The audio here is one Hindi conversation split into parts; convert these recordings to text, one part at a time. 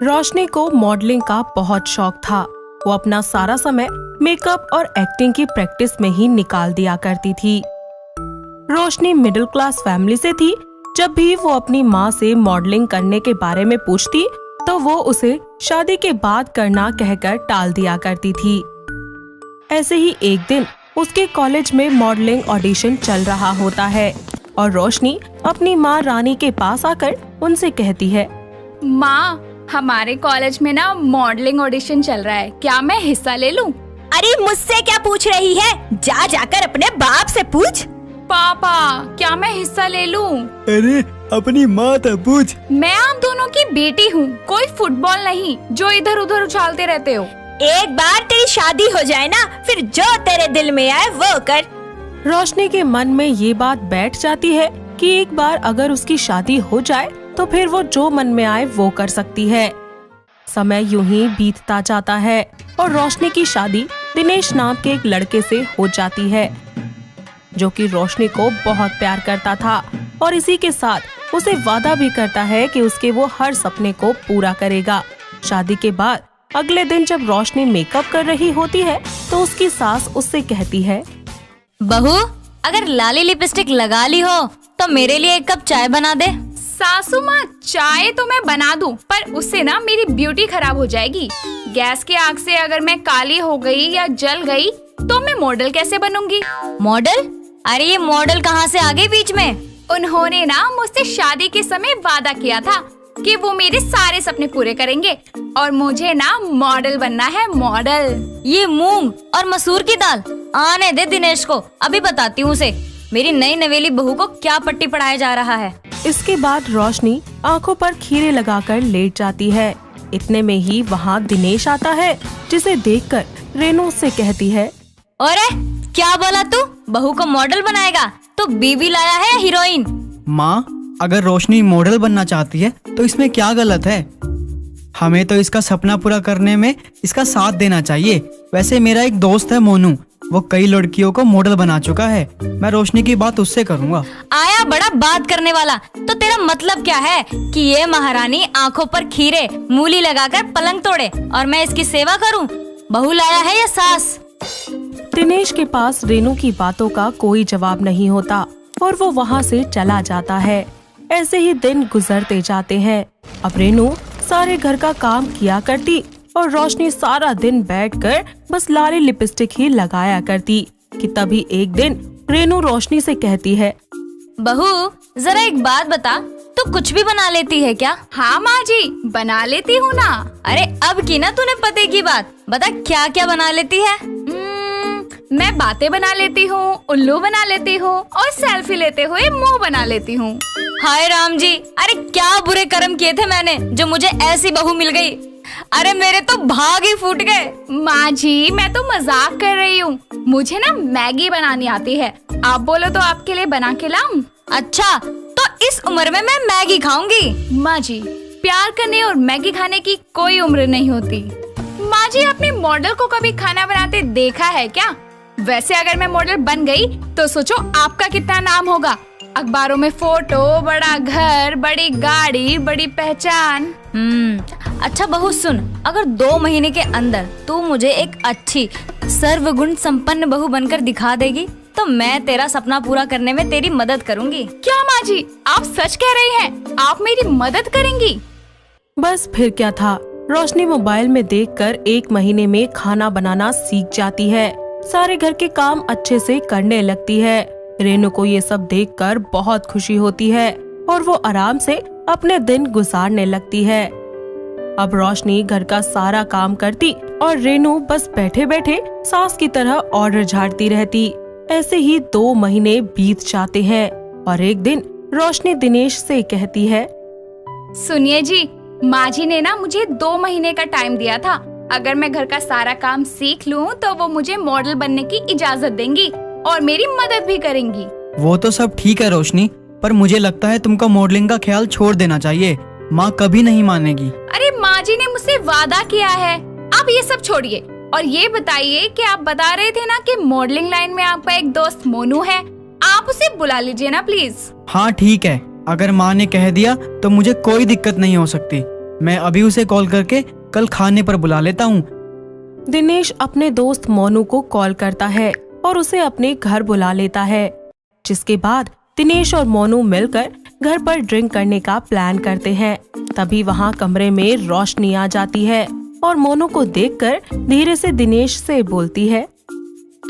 रोशनी को मॉडलिंग का बहुत शौक था। वो अपना सारा समय मेकअप और एक्टिंग की प्रैक्टिस में ही निकाल दिया करती थी। रोशनी मिडिल क्लास फैमिली से थी। जब भी वो अपनी माँ से मॉडलिंग करने के बारे में पूछती तो वो उसे शादी के बाद करना कहकर टाल दिया करती थी। ऐसे ही एक दिन उसके कॉलेज में मॉडलिंग ऑडिशन चल रहा होता है और रोशनी अपनी माँ रानी के पास आकर उनसे कहती है, माँ, हमारे कॉलेज में ना मॉडलिंग ऑडिशन चल रहा है, क्या मैं हिस्सा ले लूं? अरे मुझसे क्या पूछ रही है? जाकर अपने बाप से पूछ। पापा, क्या मैं हिस्सा ले लूं? अरे अपनी माँ तो पूछ। मैं आप दोनों की बेटी हूँ, कोई फुटबॉल नहीं जो इधर उधर उछालते रहते हो। एक बार तेरी शादी हो जाए ना, फिर जो तेरे दिल में आए वो कर। रोशनी के मन में ये बात बैठ जाती है कि एक बार अगर उसकी शादी हो जाए तो फिर वो जो मन में आए वो कर सकती है। समय यूं ही बीतता जाता है और रोशनी की शादी दिनेश नाम के एक लड़के से हो जाती है, जो कि रोशनी को बहुत प्यार करता था और इसी के साथ उसे वादा भी करता है कि उसके वो हर सपने को पूरा करेगा। शादी के बाद अगले दिन जब रोशनी मेकअप कर रही होती है तो उसकी सास उससे कहती है, बहू, अगर लाली लिपस्टिक लगा ली हो तो मेरे लिए एक कप चाय बना दे। सासू माँ, चाय तो मैं बना दूं, पर उससे ना मेरी ब्यूटी खराब हो जाएगी। गैस की आग से अगर मैं काली हो गई या जल गई तो मैं मॉडल कैसे बनूंगी? मॉडल? अरे ये मॉडल कहाँ से आ गई बीच में? उन्होंने ना मुझसे शादी के समय वादा किया था कि वो मेरे सारे सपने पूरे करेंगे और मुझे ना मॉडल बनना है, मॉडल। ये मूंग और मसूर की दाल, आने दे दिनेश को, अभी बताती हूँ उसे मेरी नई नवेली बहू को क्या पट्टी पढ़ाया जा रहा है। इसके बाद रोशनी आंखों पर खीरे लगाकर लेट जाती है। इतने में ही वहाँ दिनेश आता है, जिसे देखकर रेनू से कहती है, अरे क्या बोला तू? बहू को मॉडल बनाएगा तो बीवी लाया है हीरोइन? माँ, अगर रोशनी मॉडल बनना चाहती है तो इसमें क्या गलत है? हमें तो इसका सपना पूरा करने में इसका साथ देना चाहिए। वैसे मेरा एक दोस्त है मोनू, वो कई लड़कियों को मॉडल बना चुका है। मैं रोशनी की बात उससे करूँगा। आया बड़ा बात करने वाला। तो तेरा मतलब क्या है कि ये महारानी आंखों पर खीरे मूली लगाकर पलंग तोड़े और मैं इसकी सेवा करूं? बहू लाया है या सास? दिनेश के पास रेनू की बातों का कोई जवाब नहीं होता और वो वहाँ से चला जाता है। ऐसे ही दिन गुजरते जाते हैं। अब रेनू सारे घर का काम किया करती और रोशनी सारा दिन बैठकर बस लाली लिपस्टिक ही लगाया करती कि तभी एक दिन रेनू रोशनी से कहती है, बहू, जरा एक बात बता, तू कुछ भी बना लेती है क्या? हाँ माँ जी, बना लेती हूँ ना। अरे अब की ना तूने पते की बात, बता क्या क्या बना लेती है? मैं बातें बना लेती हूँ, उल्लू बना लेती हूँ और सेल्फी लेते हुए मुंह बना लेती हूँ। हाय राम जी, अरे क्या बुरे कर्म किए थे मैंने जो मुझे ऐसी बहू मिल गई। अरे मेरे तो भाग ही फूट गए। माँ जी, मैं तो मजाक कर रही हूँ। मुझे ना मैगी बनानी आती है, आप बोलो तो आपके लिए बना के लाऊं? अच्छा, तो इस उम्र में मैं मैगी खाऊंगी? माँ जी, प्यार करने और मैगी खाने की कोई उम्र नहीं होती। माँ जी, आपने मॉडल को कभी खाना बनाते देखा है क्या? वैसे अगर मैं मॉडल बन गई तो सोचो आपका कितना नाम होगा। अखबारों में फोटो, बड़ा घर, बड़ी गाड़ी, बड़ी पहचान। अच्छा बहू सुन, अगर 2 महीने के अंदर तू मुझे एक अच्छी सर्वगुण संपन्न बहू बनकर दिखा देगी तो मैं तेरा सपना पूरा करने में तेरी मदद करूंगी। क्या माँ जी, आप सच कह रही हैं? आप मेरी मदद करेंगी? बस फिर क्या था, रोशनी मोबाइल में देखकर 1 महीने में खाना बनाना सीख जाती है। सारे घर के काम अच्छे से करने लगती है। रेनू को ये सब देखकर बहुत खुशी होती है और वो आराम से अपने दिन गुजारने लगती है। अब रोशनी घर का सारा काम करती और रेनू बस बैठे बैठे सास की तरह ऑर्डर झाड़ती रहती। ऐसे ही 2 महीने बीत जाते हैं और एक दिन रोशनी दिनेश से कहती है, सुनिए जी, माँ जी ने ना मुझे 2 महीने का टाइम दिया था। अगर मैं घर का सारा काम सीख लूँ तो वो मुझे मॉडल बनने की इजाजत देंगी और मेरी मदद भी करेंगी। वो तो सब ठीक है रोशनी, पर मुझे लगता है तुमको मॉडलिंग का ख्याल छोड़ देना चाहिए। माँ कभी नहीं मानेगी। अरे माँ जी ने मुझसे वादा किया है। अब ये सब छोड़िए और ये बताइए कि आप बता रहे थे ना कि मॉडलिंग लाइन में आपका एक दोस्त मोनू है, आप उसे बुला लीजिए ना प्लीज। हाँ ठीक है, अगर माँ ने कह दिया तो मुझे कोई दिक्कत नहीं हो सकती। मैं अभी उसे कॉल करके कल खाने पर बुला लेता हूँ। दिनेश अपने दोस्त मोनू को कॉल करता है और उसे अपने घर बुला लेता है, जिसके बाद दिनेश और मोनू मिलकर घर पर ड्रिंक करने का प्लान करते हैं। तभी वहाँ कमरे में रोशनी आ जाती है और मोनू को देखकर धीरे से दिनेश से बोलती है,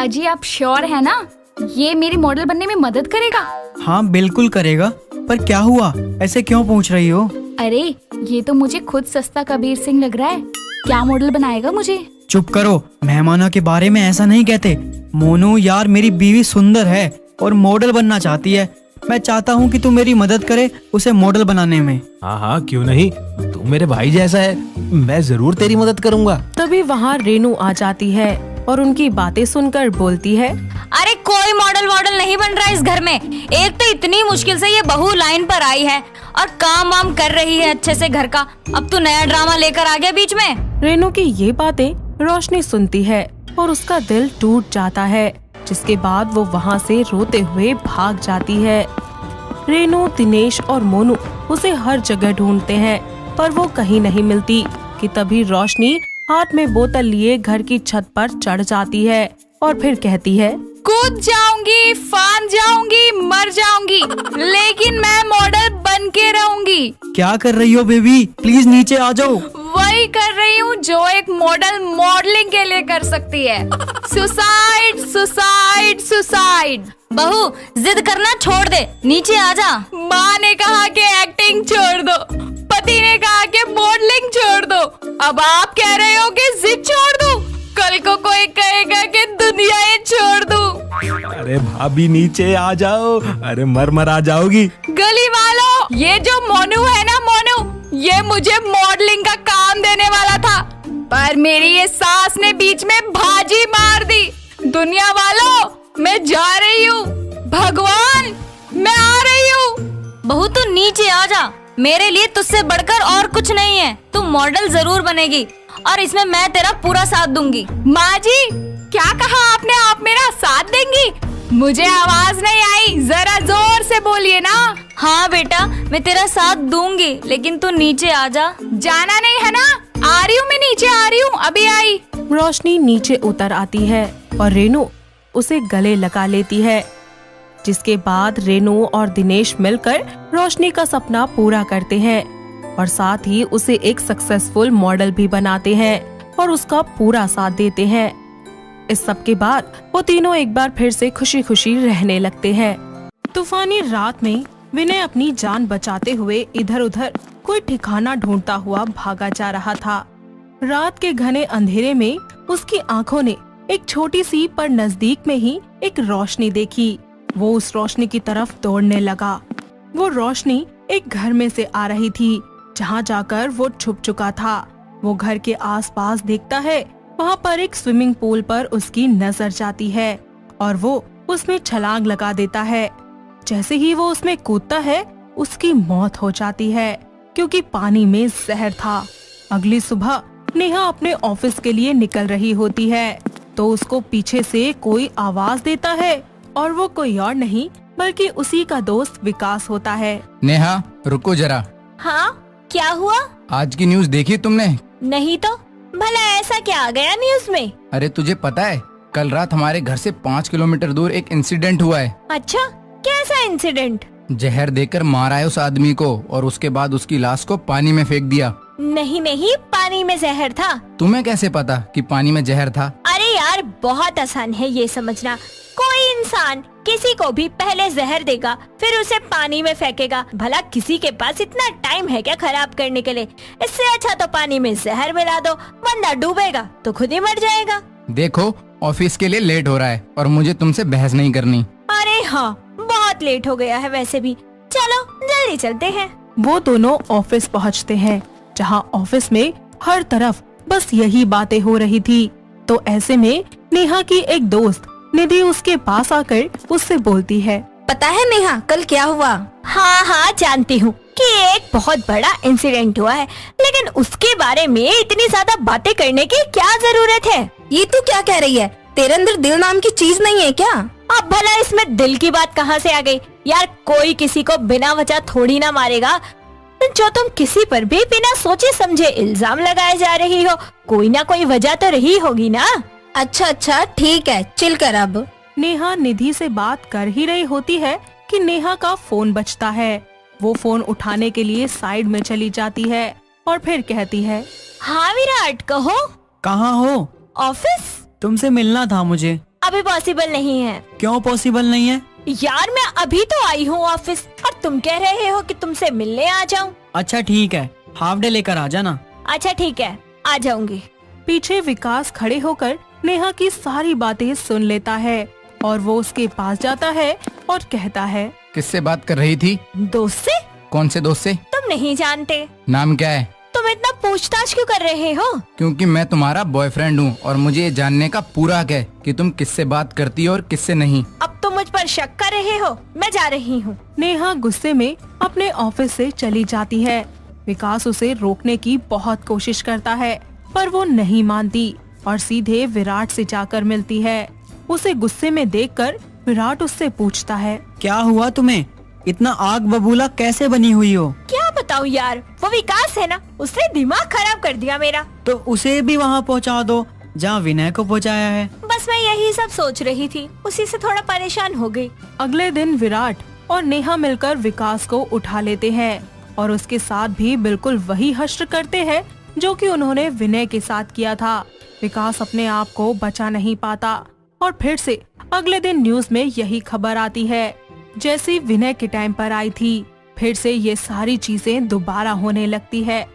अजी आप श्योर है ना, ये मेरी मॉडल बनने में मदद करेगा? हाँ बिल्कुल करेगा, पर क्या हुआ, ऐसे क्यों पूछ रही हो? अरे ये तो मुझे खुद सस्ता कबीर सिंह लग रहा है, क्या मॉडल बनाएगा मुझे? चुप करो, मेहमानों के बारे में ऐसा नहीं कहते। मोनू यार, मेरी बीवी सुंदर है और मॉडल बनना चाहती है। मैं चाहता हूँ कि तू मेरी मदद करे उसे मॉडल बनाने में। हाँ हाँ क्यों नहीं, तू मेरे भाई जैसा है, मैं जरूर तेरी मदद करूँगा। तभी वहाँ रेनू आ जाती है और उनकी बातें सुनकर बोलती है, अरे कोई मॉडल वॉडल नहीं बन रहा है इस घर में। एक तो इतनी मुश्किल से ये बहू लाइन पर आई है और काम वाम कर रही है अच्छे से घर का, अब तू नया ड्रामा लेकर आ गया बीच में। रेनू की ये बातें रोशनी सुनती है और उसका दिल टूट जाता है, जिसके बाद वो वहाँ से रोते हुए भाग जाती है। रेनू, दिनेश और मोनू उसे हर जगह ढूंढते हैं पर वो कहीं नहीं मिलती कि तभी रोशनी हाथ में बोतल लिए घर की छत पर चढ़ जाती है और फिर कहती है, कूद जाऊंगी, फान जाऊंगी, मर जाऊंगी, लेकिन मैं मॉडल बन के रहूंगी। क्या कर रही हो बेबी, प्लीज नीचे आ जाओ। वही कर रही हूँ जो एक मॉडल मॉडलिंग के लिए कर सकती है। Suicide suicide suicide. बहू जिद करना छोड़ दे, नीचे आ जा। माँ ने कहा कि एक्टिंग छोड़ दो, पति ने कहा कि मॉडलिंग छोड़ दो, अब आप कह रहे हो कि जिद छोड़ दो। कल को कोई कहेगा कि दुनिया ही छोड़ दूं। अरे भाभी नीचे आ जाओ, अरे मर आ जाओगी। गली वालों, ये जो मोनू है ना, मोनू, ये मुझे मॉडलिंग का काम देने वाला था, पर मेरी ये सास ने बीच में भाजी मार दी। दुनिया वालों, मैं जा रही हूँ। भगवान, मैं आ रही हूँ। बहू तू नीचे आ जा, मेरे लिए तुझसे बढ़कर और कुछ नहीं है। तू मॉडल जरूर बनेगी और इसमें मैं तेरा पूरा साथ दूंगी। माँ जी, क्या कहा आपने? आप मेरा साथ देंगी? मुझे आवाज नहीं आई, जरा जोर से बोलिए ना। हाँ बेटा, मैं तेरा साथ दूंगी, लेकिन तू नीचे आ जा। जाना नहीं है ना? आ रही हूँ, मैं नीचे आ रही हूँ, अभी आई। रोशनी नीचे उतर आती है और रेनू उसे गले लगा लेती है, जिसके बाद रेनू और दिनेश मिलकर रोशनी का सपना पूरा करते हैं और साथ ही उसे एक सक्सेसफुल मॉडल भी बनाते हैं और उसका पूरा साथ देते हैं। इस सब के बाद वो तीनों एक बार फिर से खुशी खुशी रहने लगते हैं। तूफानी रात में विनय अपनी जान बचाते हुए इधर उधर कोई ठिकाना ढूंढता हुआ भागा जा रहा था। रात के घने अंधेरे में उसकी आंखों ने एक छोटी सी पर नजदीक में ही एक रोशनी देखी। वो उस रोशनी की तरफ दौड़ने लगा। वो रोशनी एक घर में से आ रही थी, जहाँ जाकर वो छुप चुका था। वो घर के आसपास देखता है, वहाँ पर एक स्विमिंग पूल पर उसकी नजर जाती है और वो उसमें छलांग लगा देता है। जैसे ही वो उसमें कूदता है, उसकी मौत हो जाती है, क्योंकि पानी में जहर था। अगली सुबह नेहा अपने ऑफिस के लिए निकल रही होती है, तो उसको पीछे से कोई आवाज देता है और वो कोई और नहीं बल्कि उसी का दोस्त विकास होता है। नेहा रुको जरा। हाँ, क्या हुआ? आज की न्यूज़ देखी तुमने? नहीं तो, भला ऐसा क्या आ गया न्यूज में? अरे तुझे पता है, कल रात हमारे घर से 5 किलोमीटर दूर एक इंसिडेंट हुआ है। अच्छा, कैसा इंसिडेंट? जहर देकर मारा है उस आदमी को और उसके बाद उसकी लाश को पानी में फेंक दिया। नहीं नहीं, पानी में जहर था। तुम्हें कैसे पता कि पानी में जहर था? अरे यार, बहुत आसान है ये समझना। कोई इंसान किसी को भी पहले जहर देगा, फिर उसे पानी में फेंकेगा। भला किसी के पास इतना टाइम है क्या खराब करने के लिए? इससे अच्छा तो पानी में जहर मिला दो, बंदा डूबेगा तो खुद ही मर जाएगा। देखो, ऑफिस के लिए लेट हो रहा है और मुझे तुमसे बहस नहीं करनी। अरे हाँ, बहुत लेट हो गया है वैसे भी। चलो जल्दी चलते हैं। वो दोनों ऑफिस पहुंचते हैं, जहाँ ऑफिस में हर तरफ बस यही बातें हो रही थी। तो ऐसे में नेहा की एक दोस्त निधि उसके पास आकर उससे बोलती है, पता है नेहा, कल क्या हुआ? हाँ हाँ, जानती हूँ कि एक बहुत बड़ा इंसिडेंट हुआ है, लेकिन उसके बारे में इतनी ज्यादा बातें करने की क्या जरूरत है? ये तू क्या कह रही है? तेरे अंदर दिल नाम की चीज नहीं है क्या? अब भला इसमें दिल की बात कहाँ से आ गई? यार, कोई किसी को बिना वजह थोड़ी ना मारेगा, जो तुम किसी पर भी बिना सोचे समझे इल्जाम लगाए जा रही हो, कोई ना कोई वजह तो रही होगी ना। अच्छा ठीक है, चिल कर अब। नेहा निधि से बात कर ही रही होती है कि नेहा का फोन बजता है। वो फोन उठाने के लिए साइड में चली जाती है और फिर कहती है, हाँ विराट, कहो। कहाँ हो? ऑफिस? तुमसे मिलना था मुझे। अभी पॉसिबल नहीं है। क्यों पॉसिबल नहीं है? यार मैं अभी तो आई हूँ ऑफिस और तुम कह रहे हो कि तुमसे मिलने आ जाऊँ। अच्छा ठीक है, हाफ डे लेकर आ जाना। अच्छा ठीक है, आ जाऊंगी। पीछे विकास खड़े होकर नेहा की सारी बातें सुन लेता है और वो उसके पास जाता है और कहता है, किससे बात कर रही थी? दोस्त से? कौन से दोस्त से? तुम नहीं जानते? नाम क्या है? तुम इतना पूछताछ क्यों कर रहे हो? क्योंकि मैं तुम्हारा बॉयफ्रेंड हूँ और मुझे ये जानने का पूरा हक है कि तुम किससे बात करती हो और किससे नहीं। अब तुम मुझ पर शक कर रहे हो। मैं जा रही हूँ। नेहा गुस्से में अपने ऑफिस से चली जाती है। विकास उसे रोकने की बहुत कोशिश करता है पर वो नहीं मानती और सीधे विराट से जाकर मिलती है। उसे गुस्से में देखकर विराट उससे पूछता है, क्या हुआ तुम्हें? इतना आग बबूला कैसे बनी हुई हो? क्या बताऊँ यार, वो विकास है ना, उसने दिमाग खराब कर दिया मेरा। तो उसे भी वहाँ पहुँचा दो जहाँ विनय को पहुँचाया है। बस मैं यही सब सोच रही थी, उसी से थोड़ा परेशान हो गई। अगले दिन विराट और नेहा मिलकर विकास को उठा लेते हैं और उसके साथ भी बिल्कुल वही हश्र करते हैं जो कि उन्होंने विनय के साथ किया था। विकास अपने आप को बचा नहीं पाता और फिर से अगले दिन न्यूज में यही खबर आती है जैसी विनय के टाइम पर आई थी। फिर से ये सारी चीजें दोबारा होने लगती है,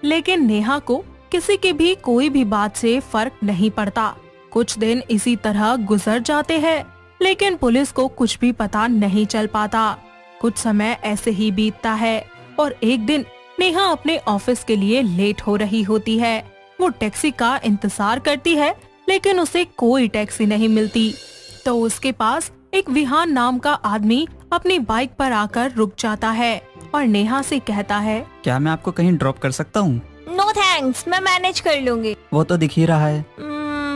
लेकिन नेहा को किसी की भी कोई भी बात से फर्क नहीं पड़ता। कुछ दिन इसी तरह गुजर जाते हैं, लेकिन पुलिस को कुछ भी पता नहीं चल पाता। कुछ समय ऐसे ही बीतता है और एक दिन नेहा अपने ऑफिस के लिए लेट हो रही होती है। वो टैक्सी का इंतजार करती है लेकिन उसे कोई टैक्सी नहीं मिलती। तो उसके पास एक विहान नाम का आदमी अपनी बाइक पर आकर रुक जाता है और नेहा से कहता है, क्या मैं आपको कहीं ड्रॉप कर सकता हूँ? नो थैंक्स, मैं मैनेज कर लूंगी। वो तो दिख ही रहा है।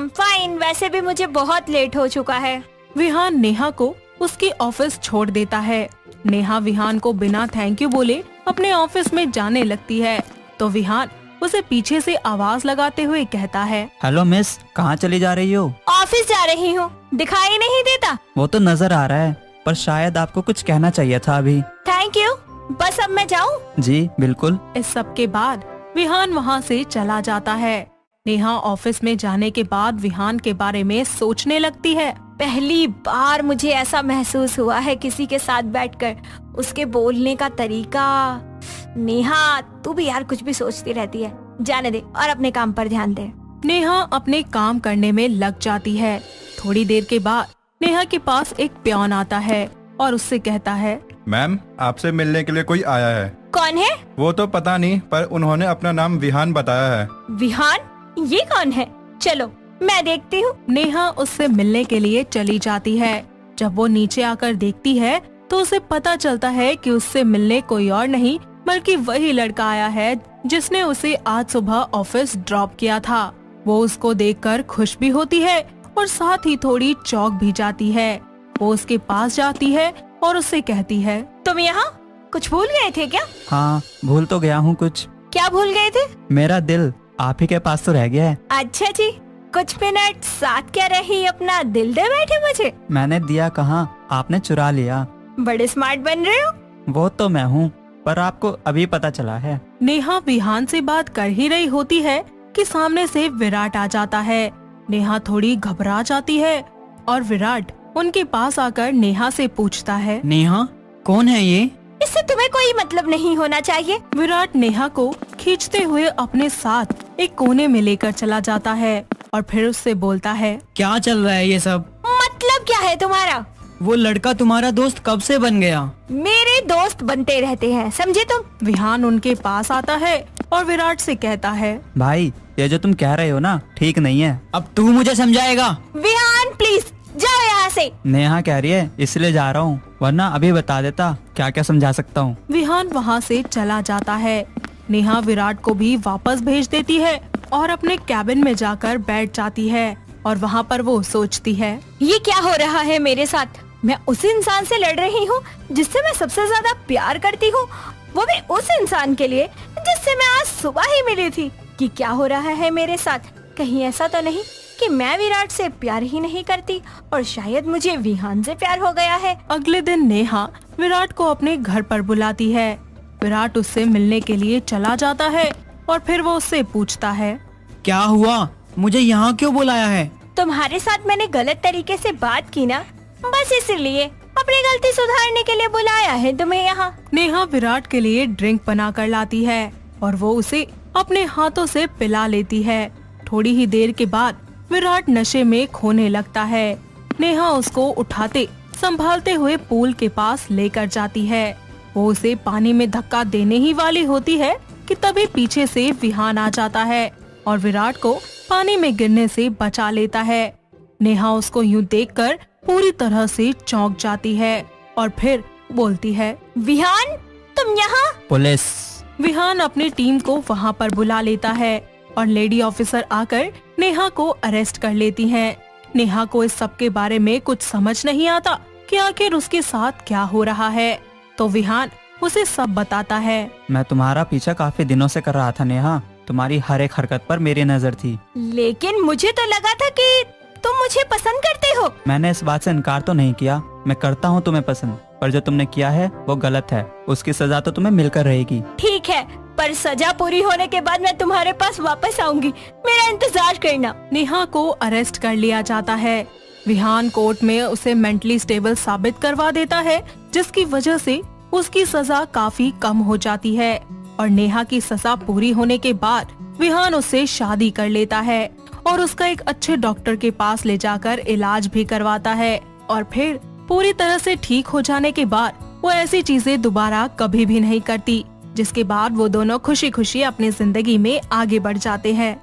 फाइन, वैसे भी मुझे बहुत लेट हो चुका है। विहान नेहा को उसकी ऑफिस छोड़ देता है। नेहा विहान को बिना थैंक यू बोले अपने ऑफिस में जाने लगती है तो विहान उसे पीछे से आवाज लगाते हुए कहता है, हेलो मिस, कहाँ चली जा रही हो? ऑफिस जा रही हूँ, दिखाई नहीं देता? वो तो नजर आ रहा है, पर शायद आपको कुछ कहना चाहिए था अभी। थैंक यू, बस अब मैं जाऊँ? जी बिल्कुल। इस सब के बाद विहान वहाँ से चला जाता है। नेहा ऑफिस में जाने के बाद विहान के बारे में सोचने लगती है। पहली बार मुझे ऐसा महसूस हुआ है किसी के साथ बैठकर, उसके बोलने का तरीका। नेहा, तू भी यार कुछ भी सोचती रहती है, जाने दे और अपने काम पर ध्यान दे। नेहा अपने काम करने में लग जाती है। थोड़ी देर के बाद नेहा के पास एक प्यान आता है और उससे कहता है, मैम, आपसे मिलने के लिए कोई आया है। कौन है? वो तो पता नहीं, पर उन्होंने अपना नाम विहान बताया है। विहान? ये कौन है? चलो मैं देखती हूँ। नेहा उससे मिलने के लिए चली जाती है। जब वो नीचे आकर देखती है तो उसे पता चलता है कि उससे मिलने कोई और नहीं बल्कि वही लड़का आया है जिसने उसे आज सुबह ऑफिस ड्रॉप किया था। वो उसको देखकर खुश भी होती है और साथ ही थोड़ी चौंक भी जाती है। वो उसके पास जाती है और उससे कहती है, तुम यहाँ कुछ भूल गए थे क्या? हाँ, भूल तो गया हूँ कुछ। क्या भूल गए थे? मेरा दिल आप ही के पास तो रह गया है। अच्छा जी, कुछ मिनट साथ क्या रही, अपना दिल दे बैठे मुझे? मैंने दिया कहाँ, आपने चुरा लिया। बड़े स्मार्ट बन रहे हो। वो तो मैं हूँ, पर आपको अभी पता चला है। नेहा विहान से बात कर ही रही होती है कि सामने से विराट आ जाता है। नेहा थोड़ी घबरा जाती है और विराट उनके पास आकर नेहा से पूछता है, नेहा, कौन है ये? इससे तुम्हें कोई मतलब नहीं होना चाहिए। विराट नेहा को खींचते हुए अपने साथ एक कोने में लेकर चला जाता है और फिर उससे बोलता है, क्या चल रहा है ये सब? मतलब क्या है तुम्हारा? वो लड़का तुम्हारा दोस्त कब से बन गया? मेरे दोस्त बनते रहते हैं, समझे तुम? विहान उनके पास आता है और विराट से कहता है, भाई, ये जो तुम कह रहे हो ना, ठीक नहीं है। अब तू मुझे समझाएगा? विहान प्लीज जाओ यहाँ से। नेहा कह रही है इसलिए जा रहा हूँ, वरना अभी बता देता क्या क्या समझा सकता हूँ। विहान वहाँ से चला जाता है। नेहा विराट को भी वापस भेज देती है और अपने कैबिन में जाकर बैठ जाती है और वहाँ पर वो सोचती है, ये क्या हो रहा है मेरे साथ? मैं उस इंसान से लड़ रही हूँ जिससे मैं सबसे ज्यादा प्यार करती हूँ वो भी उस इंसान के लिए जिससे मैं आज सुबह ही मिली थी। कि क्या हो रहा है मेरे साथ? कहीं ऐसा तो नहीं कि मैं विराट से प्यार ही नहीं करती और शायद मुझे विहान से प्यार हो गया है। अगले दिन नेहा विराट को अपने घर पर बुलाती है। विराट उससे मिलने के लिए चला जाता है और फिर वो उससे पूछता है, क्या हुआ, मुझे यहाँ क्यों बुलाया है? तुम्हारे साथ मैंने गलत तरीके से बात की ना, बस इसलिए अपनी गलती सुधारने के लिए बुलाया है तुम्हें यहाँ। नेहा विराट के लिए ड्रिंक बना कर लाती है और वो उसे अपने हाथों से पिला लेती है। थोड़ी ही देर के बाद विराट नशे में खोने लगता है। नेहा उसको उठाते संभालते हुए पूल के पास लेकर जाती है। वो उसे पानी में धक्का देने ही वाली होती है कि तभी पीछे से विहान आ जाता है और विराट को पानी में गिरने से बचा लेता है। नेहा उसको यूं देखकर पूरी तरह से चौंक जाती है और फिर बोलती है, विहान, तुम यहाँ? पुलिस। विहान अपनी टीम को वहाँ पर बुला लेता है और लेडी ऑफिसर आकर नेहा को अरेस्ट कर लेती हैं। नेहा को इस सब के बारे में कुछ समझ नहीं आता कि आखिर उसके साथ क्या हो रहा है, तो विहान उसे सब बताता है। मैं तुम्हारा पीछा काफी दिनों से कर रहा था नेहा, तुम्हारी हर एक हरकत पर मेरी नजर थी। लेकिन मुझे तो लगा था कि तुम मुझे पसंद करते हो। मैंने इस बात से इनकार तो नहीं किया, मैं करता हूँ तुम्हें पसंद, पर जो तुमने किया है वो गलत है, उसकी सजा तो तुम्हें मिलकर रहेगी। ठीक है, पर सजा पूरी होने के बाद मैं तुम्हारे पास वापस आऊंगी, मेरा इंतजार करना। नेहा को अरेस्ट कर लिया जाता है। विहान कोर्ट में उसे मेंटली स्टेबल साबित करवा देता है, जिसकी वजह से उसकी सजा काफी कम हो जाती है और नेहा की सजा पूरी होने के बाद विहान उससे शादी कर लेता है और उसका एक अच्छे डॉक्टर के पास ले जाकर इलाज भी करवाता है और फिर पूरी तरह से ठीक हो जाने के बाद वो ऐसी चीजें दोबारा कभी भी नहीं करती, जिसके बाद वो दोनों खुशी खुशी अपनी जिंदगी में आगे बढ़ जाते हैं।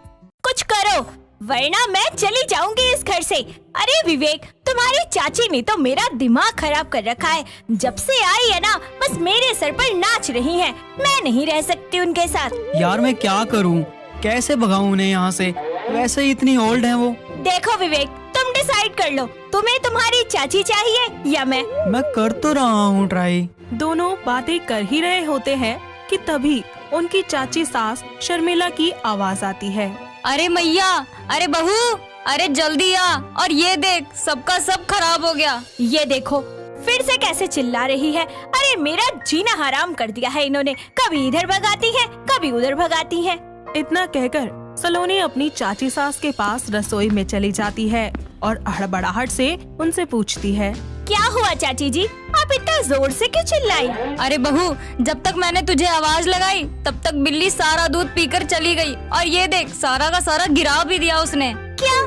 कुछ करो वरना मैं चली जाऊंगी इस घर से। अरे विवेक, तुम्हारी चाची ने तो मेरा दिमाग खराब कर रखा है। जब से आई है ना, बस मेरे सर पर नाच रही है। मैं नहीं रह सकती उनके साथ। यार मैं क्या करूँ, कैसे भगाऊं उन्हें यहाँ से? वैसे ही इतनी ओल्ड हैं वो। देखो विवेक, तुम डिसाइड कर लो, तुम्हें तुम्हारी चाची चाहिए या मैं कर तो रहा हूँ ट्राई। दोनों बातें कर ही रहे होते हैं कि तभी उनकी चाची सास शर्मिला की आवाज आती है। अरे मैया, अरे बहू, अरे जल्दी आ, और ये देख सबका सब खराब हो गया। ये देखो फिर से कैसे चिल्ला रही है। अरे मेरा जीना हराम कर दिया है इन्होंने, कभी इधर भगाती है कभी उधर भगाती है। इतना कहकर सलोनी अपनी चाची सास के पास रसोई में चली जाती है और हड़बड़ाहट से उनसे पूछती है, क्या हुआ चाची जी, आप इतना जोर से क्यों चिल्लाई? अरे बहू, जब तक मैंने तुझे आवाज लगाई तब तक बिल्ली सारा दूध पीकर चली गई और ये देख सारा का सारा गिरा भी दिया उसने। क्या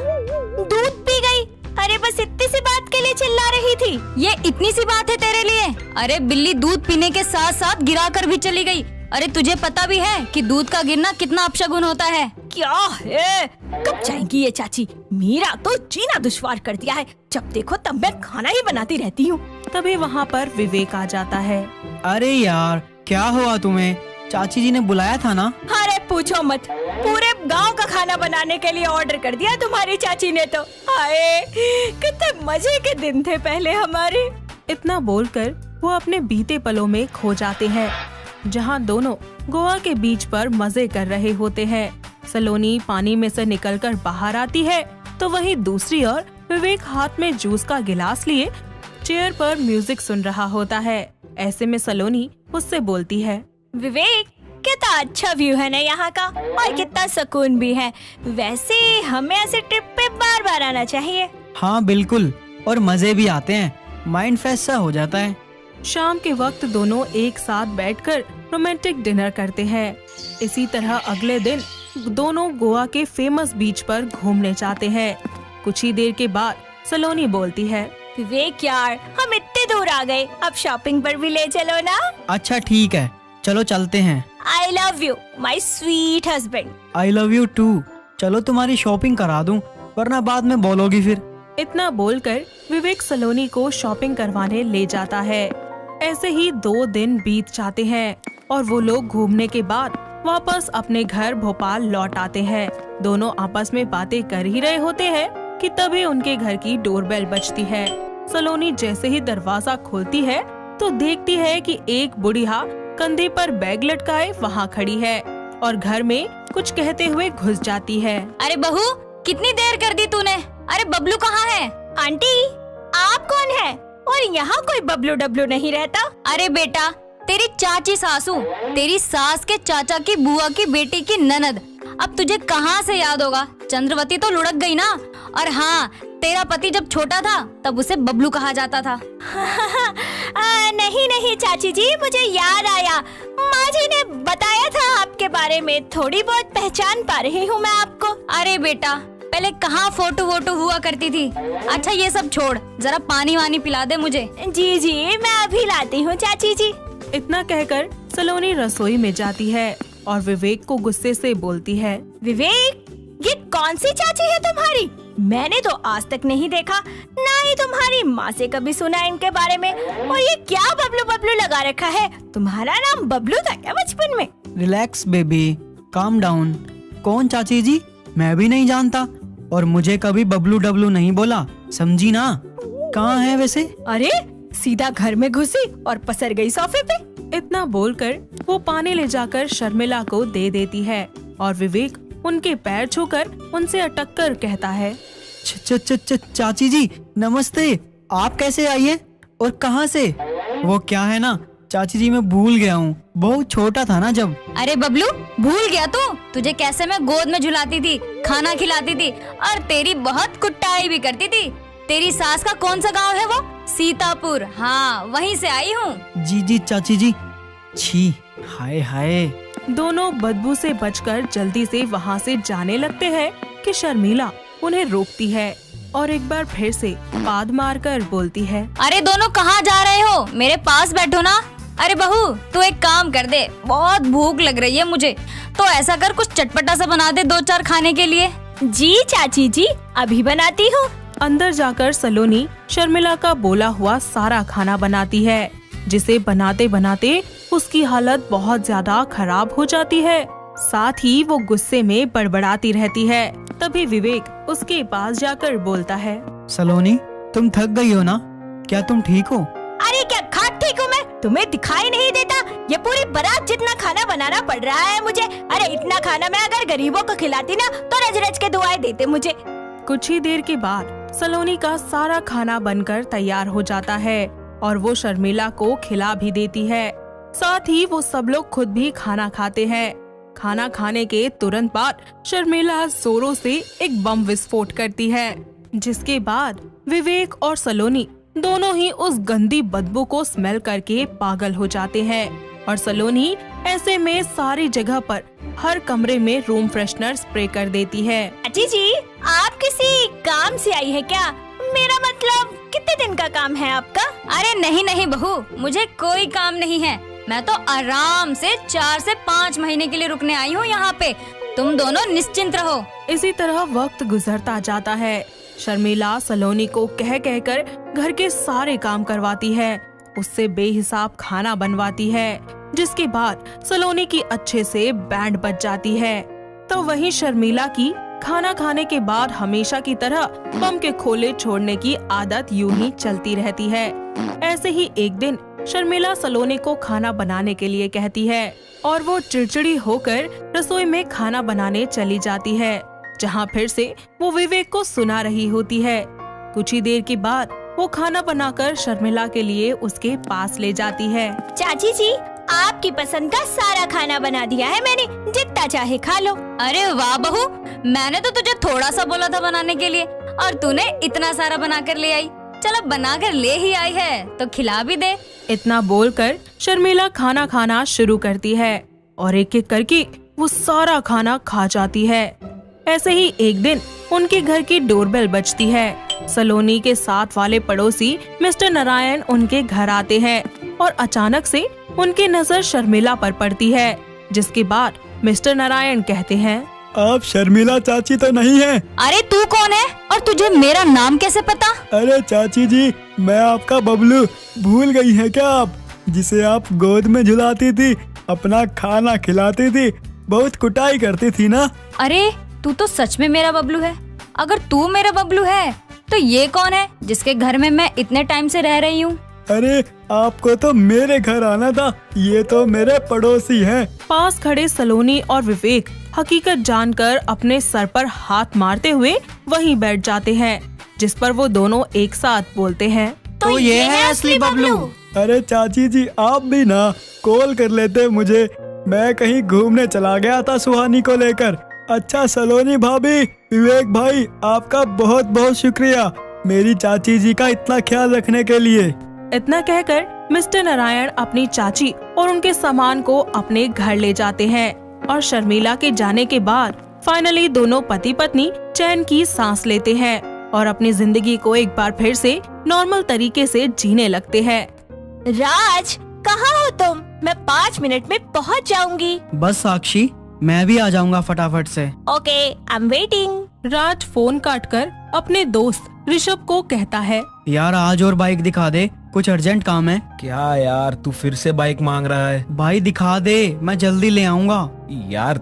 दूध पी गई? अरे बस इतनी सी बात के लिए चिल्ला रही थी। ये इतनी सी बात है तेरे लिए? अरे बिल्ली दूध पीने के साथ साथ गिरा कर भी चली गई। अरे तुझे पता भी है कि दूध का गिरना कितना अपशगुन होता है? क्या है? कब जाएंगी ये चाची? मेरा तो जीना दुश्वार कर दिया है, जब देखो तब मैं खाना ही बनाती रहती हूँ। तभी वहाँ पर विवेक आ जाता है। अरे यार क्या हुआ तुम्हें, चाची जी ने बुलाया था ना? अरे पूछो मत, पूरे गांव का खाना बनाने के लिए ऑर्डर कर दिया तुम्हारी चाची ने तो। हाय कितने मजे के दिन थे पहले हमारे। इतना बोलकर वो अपने बीते पलों में खो जाते हैं, जहाँ दोनों गोवा के बीच पर मजे कर रहे होते हैं। सलोनी पानी में से निकलकर बाहर आती है तो वहीं दूसरी ओर विवेक हाथ में जूस का गिलास लिए चेयर पर म्यूजिक सुन रहा होता है। ऐसे में सलोनी उससे बोलती है, विवेक कितना अच्छा व्यू है ना यहाँ का, और कितना सुकून भी है। वैसे हमें ऐसे ट्रिप पे बार बार आना चाहिए। हाँ बिल्कुल, और मजे भी आते हैं, माइंड फ्रेश सा हो जाता है। शाम के वक्त दोनों एक साथ बैठकर रोमांटिक डिनर करते हैं। इसी तरह अगले दिन दोनों गोवा के फेमस बीच पर घूमने जाते हैं। कुछ ही देर के बाद सलोनी बोलती है, विवेक यार हम इतने दूर आ गए, अब शॉपिंग पर भी ले चलो ना। अच्छा ठीक है, चलो चलते हैं। I love you my sweet husband. I love you too. चलो तुम्हारी शॉपिंग करा दूं, वरना बाद में बोलोगी फिर। इतना बोलकर विवेक सलोनी को शॉपिंग करवाने ले जाता है। ऐसे ही 2 दिन बीत जाते हैं और वो लोग घूमने के बाद वापस अपने घर भोपाल लौट आते हैं। दोनों आपस में बातें कर ही रहे होते हैं कि तभी उनके घर की डोरबेल बजती है। सलोनी जैसे ही दरवाजा खोलती है तो देखती है कि एक बुढ़िया कंधे पर बैग लटकाए वहाँ खड़ी है और घर में कुछ कहते हुए घुस जाती है। अरे बहू, कितनी देर कर दी तूने? अरे बबलू कहाँ है? आंटी, आप कौन है? और यहाँ कोई बबलू डबलू नहीं रहता। अरे बेटा, तेरी चाची सासू, तेरी सास के चाचा की बुआ की बेटी की ननद। अब तुझे कहाँ से याद होगा? चंद्रवती तो लुढ़क गई ना। और हाँ, तेरा पति जब छोटा था तब उसे बबलू कहा जाता था। नहीं नहीं चाची जी, मुझे याद आया। माँ जी ने बताया था आपके बारे में, थोड़ी बहुत पहचान पा रही हूँ मैं आपको। अरे बेटा, पहले कहाँ फोटो वोटो हुआ करती थी। अच्छा ये सब छोड़, जरा पानी वानी पिला दे मुझे। जी जी, मैं अभी लाती हूँ चाची जी। इतना कहकर सलोनी रसोई में जाती है और विवेक को गुस्से से बोलती है। विवेक, ये कौन सी चाची है तुम्हारी? मैंने तो आज तक नहीं देखा, ना ही तुम्हारी माँ से कभी सुना इनके बारे में। और ये क्या बबलू बबलू लगा रखा है? तुम्हारा नाम बबलू था क्या बचपन में? Relax baby, calm down. कौन चाची जी? मैं भी नहीं जानता, और मुझे कभी बबलू डबलू नहीं बोला, समझी ना? कहाँ है वैसे? अरे सीधा घर में घुसी और पसर गई सोफे पे। इतना बोलकर वो पानी ले जाकर शर्मिला को दे देती है और विवेक उनके पैर छूकर उनसे अटक कर कहता है। चाची जी नमस्ते, आप कैसे आई हैं? और कहाँ से? वो क्या है ना चाची जी, मैं भूल गया हूँ, बहुत छोटा था ना जब। अरे बबलू, भूल गया तू? तुझे कैसे मैं गोद में झुलाती थी, खाना खिलाती थी और तेरी बहुत कुटाई भी करती थी। तेरी सास का कौन सा गांव है वो? सीतापुर। हाँ, वहीं से आई हूँ। जी चाची जी। छी, हाय हाय। दोनों बदबू से बचकर जल्दी से वहाँ से जाने लगते हैं कि शर्मिला उन्हें रोकती है और एक बार फिर से पाद मारकर बोलती है। अरे दोनों कहाँ जा रहे हो? मेरे पास बैठो ना। अरे बहू, तू एक काम कर दे, बहुत भूख लग रही है मुझे, तो ऐसा कर कुछ चटपटा सा बना दे, 2-4 खाने के लिए। जी चाची जी, अभी बनाती हूँ। अंदर जाकर सलोनी शर्मिला का बोला हुआ सारा खाना बनाती है, जिसे बनाते बनाते उसकी हालत बहुत ज्यादा खराब हो जाती है। साथ ही वो गुस्से में बड़बड़ाती रहती है। तभी विवेक उसके पास जाकर बोलता है। सलोनी, तुम थक गई हो ना? क्या तुम ठीक हो? अरे क्या खाक ठीक हूँ मैं? तुम्हें दिखाई नहीं देता? ये पूरी बारात जितना खाना बनाना पड़ रहा है मुझे। अरे इतना खाना मैं अगर गरीबों को खिलाती ना तो रज रज के दुआएं देते मुझे। कुछ ही देर के बाद सलोनी का सारा खाना बनकर तैयार हो जाता है और वो शर्मिला को खिला भी देती है। साथ ही वो सब लोग खुद भी खाना खाते हैं। खाना खाने के तुरंत बाद शर्मिला जोरों से एक बम विस्फोट करती है, जिसके बाद विवेक और सलोनी दोनों ही उस गंदी बदबू को स्मेल करके पागल हो जाते हैं। और सलोनी ऐसे में सारी जगह पर हर कमरे में रूम फ्रेशनर स्प्रे कर देती है। चाची जी, आप किसी काम से आई है क्या? मेरा मतलब कितने दिन का काम है आपका? अरे नहीं बहू, मुझे कोई काम नहीं है। मैं तो आराम से 4 से 5 महीने के लिए रुकने आई हूँ यहाँ पे। तुम दोनों निश्चिंत रहो। इसी तरह वक्त गुजरता जाता है। शर्मिला सलोनी को कह कहकर घर के सारे काम करवाती है, उससे बेहिसाब खाना बनवाती है, जिसके बाद सलोनी की अच्छे से बैंड बज जाती है। तो वहीं शर्मिला की खाना खाने के बाद हमेशा की तरह बम के खोले छोड़ने की आदत यूं ही चलती रहती है। ऐसे ही एक दिन शर्मिला सलोनी को खाना बनाने के लिए कहती है और वो चिड़चिड़ी होकर रसोई में खाना बनाने चली जाती है, जहाँ फिर से वो विवेक को सुना रही होती है। कुछ ही देर के बाद वो खाना बनाकर शर्मिला के लिए उसके पास ले जाती है। चाची जी, आपकी पसंद का सारा खाना बना दिया है मैंने, जितना चाहे खा लो। अरे वाह बहू, मैंने तो तुझे थोड़ा सा बोला था बनाने के लिए और तूने इतना सारा बना कर ले आई। चलो बना कर ले ही आई है तो खिला भी दे। इतना बोलकर शर्मिला खाना खाना शुरू करती है और एक एक करके वो सारा खाना खा जाती है। ऐसे ही एक दिन उनके घर की डोरबेल बजती है। सलोनी के साथ वाले पड़ोसी मिस्टर नारायण उनके घर आते हैं और अचानक से उनकी नजर शर्मिला पर पड़ती है, जिसके बाद मिस्टर नारायण कहते हैं, आप शर्मिला चाची तो नहीं है? अरे तू कौन है और तुझे मेरा नाम कैसे पता? अरे चाची जी, मैं आपका बबलू। भूल गई है क्या आप, जिसे आप गोद में झुलाती थी, अपना खाना खिलाती थी, बहुत कुटाई करती थी ना? अरे तू तो सच में मेरा बबलू है। अगर तू मेरा बबलू है तो ये कौन है जिसके घर में मैं इतने टाइम से रह रही हूँ? अरे आपको तो मेरे घर आना था, ये तो मेरे पड़ोसी हैं। पास खड़े सलोनी और विवेक हकीकत जानकर अपने सर पर हाथ मारते हुए वहीं बैठ जाते हैं, जिस पर वो दोनों एक साथ बोलते हैं। तो ये है असली बबलू। अरे चाची जी, आप भी ना कॉल कर लेते मुझे, मैं कहीं घूमने चला गया था सुहानी को लेकर। अच्छा सलोनी भाभी, विवेक भाई, आपका बहुत बहुत शुक्रिया मेरी चाची जी का इतना ख्याल रखने के लिए। इतना कहकर मिस्टर नारायण अपनी चाची और उनके सामान को अपने घर ले जाते हैं और शर्मिला के जाने के बाद फाइनली दोनों पति पत्नी चैन की सांस लेते हैं और अपनी जिंदगी को एक बार फिर से नॉर्मल तरीके से जीने लगते हैं। राज, कहाँ हो तुम? मैं 5 मिनट में पहुँच जाऊंगी। बस साक्षी, मैं भी आ जाऊंगा फटाफट से। Okay, I am waiting. Raj phone काटकर अपने दोस्त ऋषभ को कहता है, यार आज और बाइक दिखा दे, कुछ अर्जेंट काम है। क्या यार, तू फिर से बाइक मांग रहा है? भाई दिखा दे, मैं जल्दी ले आऊंगा। यार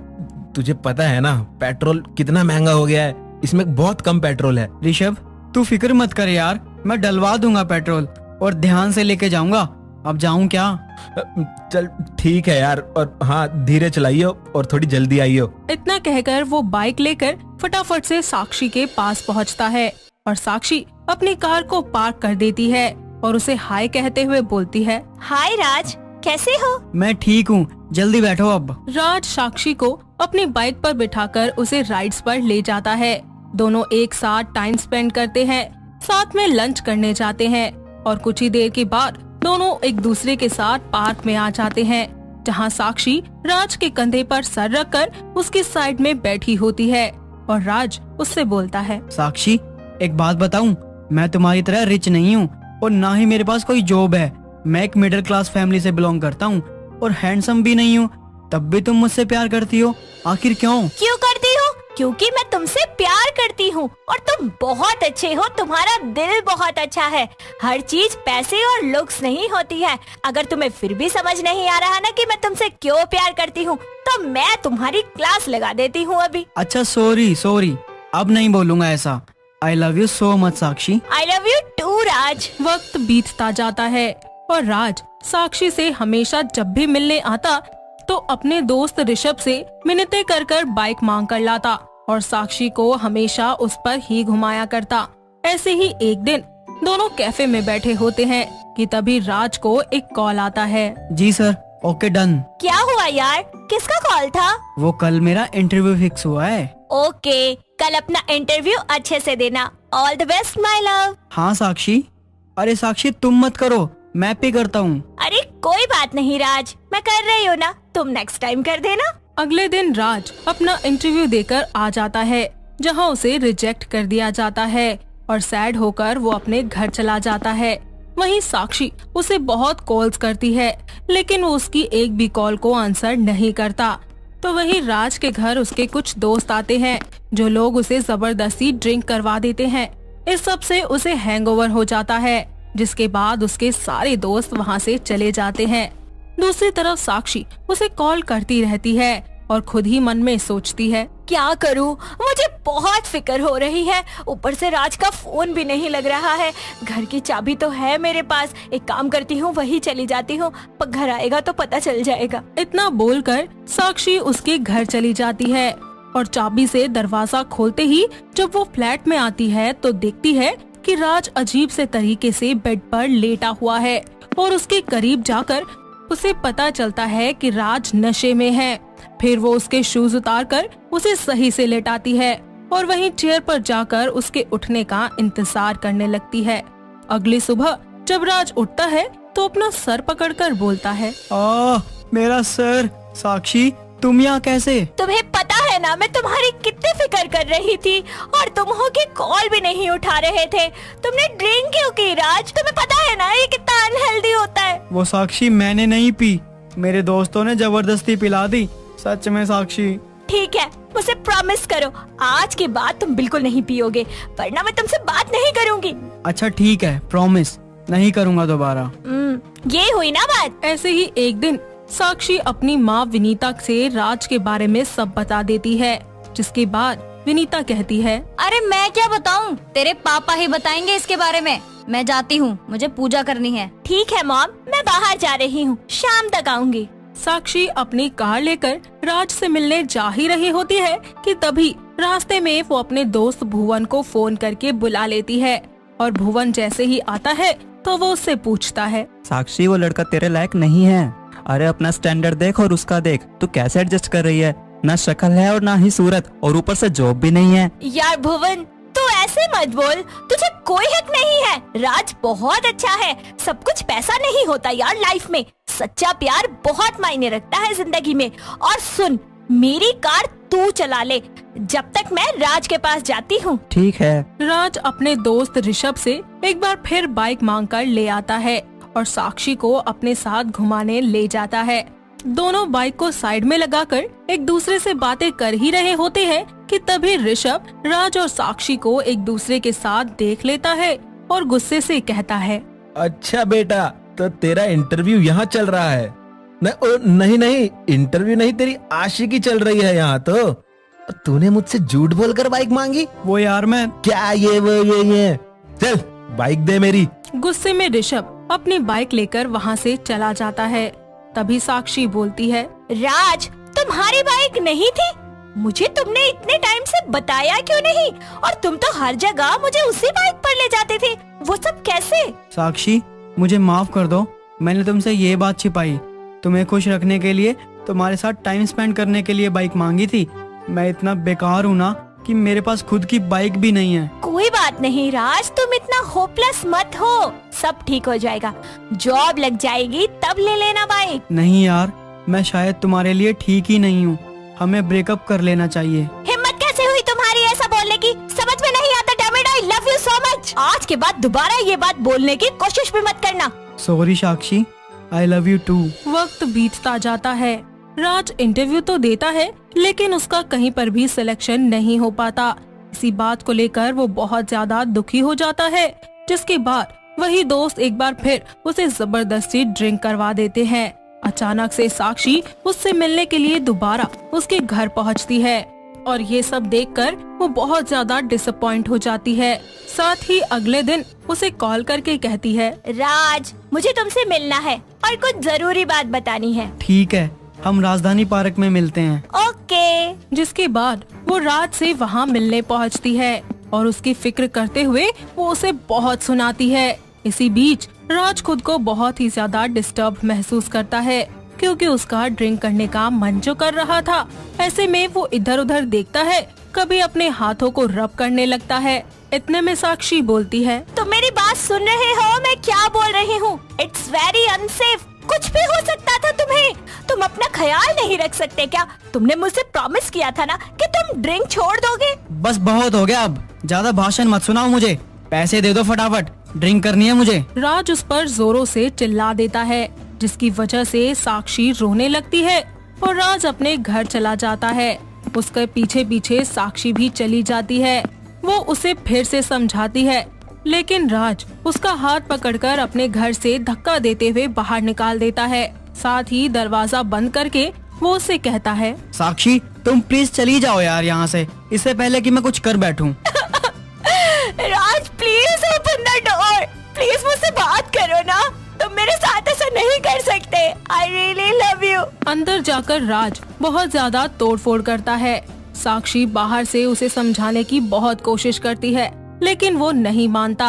तुझे पता है ना पेट्रोल कितना महंगा हो गया है, इसमें बहुत कम पेट्रोल है। ऋषभ तू फिक्र मत कर यार, मैं डलवा दूंगा पेट्रोल और ध्यान से लेके जाऊंगा। अब जाऊं क्या? चल ठीक है यार, और हाँ धीरे चलाइयो और थोड़ी जल्दी आइयो। इतना कहकर वो बाइक लेकर फटाफट से साक्षी के पास पहुंचता है और साक्षी अपनी कार को पार्क कर देती है और उसे हाय कहते हुए बोलती है, हाय राज, कैसे हो? मैं ठीक हूँ, जल्दी बैठो अब। राज साक्षी को अपनी बाइक पर बिठाकर उसे राइड्स पर ले जाता है। दोनों एक साथ टाइम स्पेंड करते हैं, साथ में लंच करने जाते हैं और कुछ ही देर के बाद दोनों एक दूसरे के साथ पार्क में आ जाते हैं, जहां साक्षी राज के कंधे पर सर रखकर उसकी साइड में बैठी होती है और राज उससे बोलता है, साक्षी एक बात बताऊं, मैं तुम्हारी तरह रिच नहीं हूँ और ना ही मेरे पास कोई जॉब है। मैं एक मिडिल क्लास फैमिली से बिलोंग करता हूँ और हैंडसम भी नहीं हूँ, तब भी तुम मुझसे प्यार करती हो, आखिर क्यों? क्यों करती हो? क्योंकि मैं तुमसे प्यार करती हूँ और तुम बहुत अच्छे हो, तुम्हारा दिल बहुत अच्छा है। हर चीज पैसे और लुक्स नहीं होती है। अगर तुम्हें फिर भी समझ नहीं आ रहा ना कि मैं तुमसे क्यों प्यार करती हूँ, तो मैं तुम्हारी क्लास लगा देती हूँ अभी। अच्छा सॉरी, अब नहीं बोलूंगा ऐसा। I love you so much Sakshi. I love you too Raj. वक्त बीतता जाता है और राज साक्षी से हमेशा जब भी मिलने आता तो अपने दोस्त ऋषभ से मिन्नतें कर कर बाइक मांग कर लाता और साक्षी को हमेशा उस पर ही घुमाया करता। ऐसे ही एक दिन दोनों कैफे में बैठे होते हैं कि तभी राज को एक कॉल आता है। जी सर, ओके डन। क्या हुआ यार, किसका कॉल था? वो कल मेरा इंटरव्यू फिक्स हुआ है। ओके, कल अपना इंटरव्यू अच्छे से देना। All the best my love. हाँ साक्षी। अरे साक्षी तुम मत करो, मैं पे करता हूँ। अरे कोई बात नहीं राज, मैं कर रही हूँ ना, तुम नेक्स्ट टाइम कर देना। अगले दिन राज अपना इंटरव्यू देकर आ जाता है, जहां उसे रिजेक्ट कर दिया जाता है और सैड होकर वो अपने घर चला जाता है। वहीं साक्षी उसे बहुत कॉल्स करती है, लेकिन वो उसकी एक भी कॉल को आंसर नहीं करता। तो वहीं राज के घर उसके कुछ दोस्त आते हैं, जो लोग उसे जबरदस्ती ड्रिंक करवा देते हैं। इस सब से उसे हैंगओवर हो जाता है, जिसके बाद उसके सारे दोस्त वहां से चले जाते हैं। दूसरी तरफ साक्षी उसे कॉल करती रहती है और खुद ही मन में सोचती है, क्या करूं, मुझे बहुत फिक्र हो रही है। ऊपर से राज का फोन भी नहीं लग रहा है। घर की चाबी तो है मेरे पास, एक काम करती हूँ वही चली जाती हूँ, पर घर आएगा तो पता चल जाएगा। इतना बोलकर साक्षी उसके घर चली जाती है और चाबी से दरवाजा खोलते ही जब वो फ्लैट में आती है तो देखती है कि राज अजीब से तरीके से बेड पर लेटा हुआ है और उसके करीब जाकर उसे पता चलता है कि राज नशे में है। फिर वो उसके शूज उतारकर उसे सही से लेटाती है और वहीं चेयर पर जाकर उसके उठने का इंतजार करने लगती है। अगली सुबह जब राज उठता है तो अपना सर पकड़कर बोलता है, मेरा सर। साक्षी तुम यहाँ कैसे? तुम्हें पता है ना मैं तुम्हारी कितनी फिक्र कर रही थी और तुम हो कि कॉल भी नहीं उठा रहे थे। तुमने ड्रिंक क्यों की राज? तुम्हें पता है ना ये कितना अनहेल्दी होता है। वो साक्षी मैंने नहीं पी, मेरे दोस्तों ने जबरदस्ती पिला दी। सच में साक्षी। ठीक है, मुझे प्रॉमिस करो आज के बाद तुम बिल्कुल नहीं पियोगे, वरना मैं तुमसे बात नहीं करूँगी। अच्छा ठीक है, प्रॉमिस नहीं करूँगा दोबारा। ये हुई ना बात। ऐसे ही एक दिन साक्षी अपनी माँ विनीता से राज के बारे में सब बता देती है, जिसके बाद विनीता कहती है। अरे मैं क्या बताऊं, तेरे पापा ही बताएंगे इसके बारे में। मैं जाती हूँ, मुझे पूजा करनी है। ठीक है मॉम, मैं बाहर जा रही हूँ, शाम तक आऊंगी। साक्षी अपनी कार लेकर राज से मिलने जा ही रही होती है कि तभी रास्ते में वो अपने दोस्त भुवन को फोन करके बुला लेती है और भुवन जैसे ही आता है तो वो उससे पूछता है। साक्षी, वो लड़का तेरे लायक नहीं है। अरे अपना स्टैंडर्ड देख और उसका देख, तू कैसे एडजस्ट कर रही है। ना शक्ल है और ना ही सूरत, और ऊपर से जॉब भी नहीं है। यार भुवन, तू ऐसे मत बोल, तुझे कोई हक नहीं है। राज बहुत अच्छा है। सब कुछ पैसा नहीं होता यार लाइफ में, सच्चा प्यार बहुत मायने रखता है जिंदगी में। और सुन, मेरी कार तू चला ले जब तक मैं राज के पास जाती हूँ। ठीक है। राज अपने दोस्त ऋषभ से एक बार फिर बाइक मांगकर ले आता है और साक्षी को अपने साथ घुमाने ले जाता है। दोनों बाइक को साइड में लगाकर एक दूसरे से बातें कर ही रहे होते हैं कि तभी ऋषभ राज और साक्षी को एक दूसरे के साथ देख लेता है और गुस्से से कहता है। अच्छा बेटा, तो तेरा इंटरव्यू यहाँ चल रहा है? नहीं, इंटरव्यू नहीं, तेरी आशिकी चल रही है यहाँ। तो तूने मुझसे झूठ बोलकर बाइक मांगी? वो यार मैं क्या ये चल बाइक दे मेरी। गुस्से में ऋषभ अपनी बाइक लेकर वहाँ से चला जाता है। तभी साक्षी बोलती है। राज, तुम्हारी बाइक नहीं थी? मुझे तुमने इतने टाइम से बताया क्यों नहीं? और तुम तो हर जगह मुझे उसी बाइक पर ले जाते थे, वो सब कैसे? साक्षी, मुझे माफ कर दो। मैंने तुमसे ये बात छिपाई। तुम्हें खुश रखने के लिए, तुम्हारे साथ टाइम स्पेंड करने के लिए बाइक मांगी थी। मैं इतना बेकार हूँ ना कि मेरे पास खुद की बाइक भी नहीं है। कोई बात नहीं राज, तुम इतना होपलेस मत हो, सब ठीक हो जाएगा। जॉब लग जाएगी तब ले लेना बाइक। नहीं यार, मैं शायद तुम्हारे लिए ठीक ही नहीं हूँ। हमें ब्रेकअप कर लेना चाहिए। हिम्मत कैसे हुई तुम्हारी ऐसा बोलने की? समझ में नहीं आता। Damn it, I love you so much. आज के बाद दोबारा ये बात बोलने की कोशिश भी मत करना। Sorry Sakshi, I love you too. वक्त बीतता जाता है। राज इंटरव्यू तो देता है लेकिन उसका कहीं पर भी सिलेक्शन नहीं हो पाता। इसी बात को लेकर वो बहुत ज्यादा दुखी हो जाता है, जिसके बाद वही दोस्त एक बार फिर उसे जबरदस्ती ड्रिंक करवा देते हैं। अचानक से साक्षी उससे मिलने के लिए दोबारा उसके घर पहुंचती है और ये सब देखकर वो बहुत ज्यादा डिसअपॉइंट हो जाती है। साथ ही अगले दिन उसे कॉल करके कहती है। राज, मुझे तुमसे मिलना है और कुछ जरूरी बात बतानी है। ठीक है, हम राजधानी पार्क में मिलते हैं। ओके। जिसके बाद वो राज से वहाँ मिलने पहुँचती है और उसकी फिक्र करते हुए वो उसे बहुत सुनाती है। इसी बीच राज खुद को बहुत ही ज्यादा डिस्टर्ब महसूस करता है क्योंकि उसका ड्रिंक करने का मन जो कर रहा था। ऐसे में वो इधर उधर देखता है, कभी अपने हाथों को रब करने लगता है। इतने में साक्षी बोलती है। तुम मेरी बात सुन रहे हो? मैं क्या बोल रही हूँ? It's very unsafe. कुछ भी हो सकता था तुम्हें। तुम अपना ख्याल नहीं रख सकते क्या? तुमने मुझसे प्रॉमिस किया था ना कि तुम ड्रिंक छोड़ दोगे। बस बहुत हो गया, अब ज्यादा भाषण मत सुनाओ मुझे। पैसे दे दो फटाफट, ड्रिंक करनी है मुझे। राज उस पर जोरों से चिल्ला देता है, जिसकी वजह से साक्षी रोने लगती है और राज अपने घर चला जाता है। उसके पीछे पीछे साक्षी भी चली जाती है। वो उसे फिर से समझाती है लेकिन राज उसका हाथ पकड़कर अपने घर से धक्का देते हुए बाहर निकाल देता है। साथ ही दरवाजा बंद करके वो उससे कहता है। साक्षी, तुम प्लीज चली जाओ यार यहाँ से, इससे पहले कि मैं कुछ कर बैठूं। Raj, please open the door. Please मुझसे बात करो ना। तुम मेरे साथ ऐसा नहीं कर सकते। I really love you. अंदर जाकर राज बहुत ज्यादा तोड़फोड़ करता है। साक्षी बाहर से उसे समझाने की बहुत कोशिश करती है लेकिन वो नहीं मानता।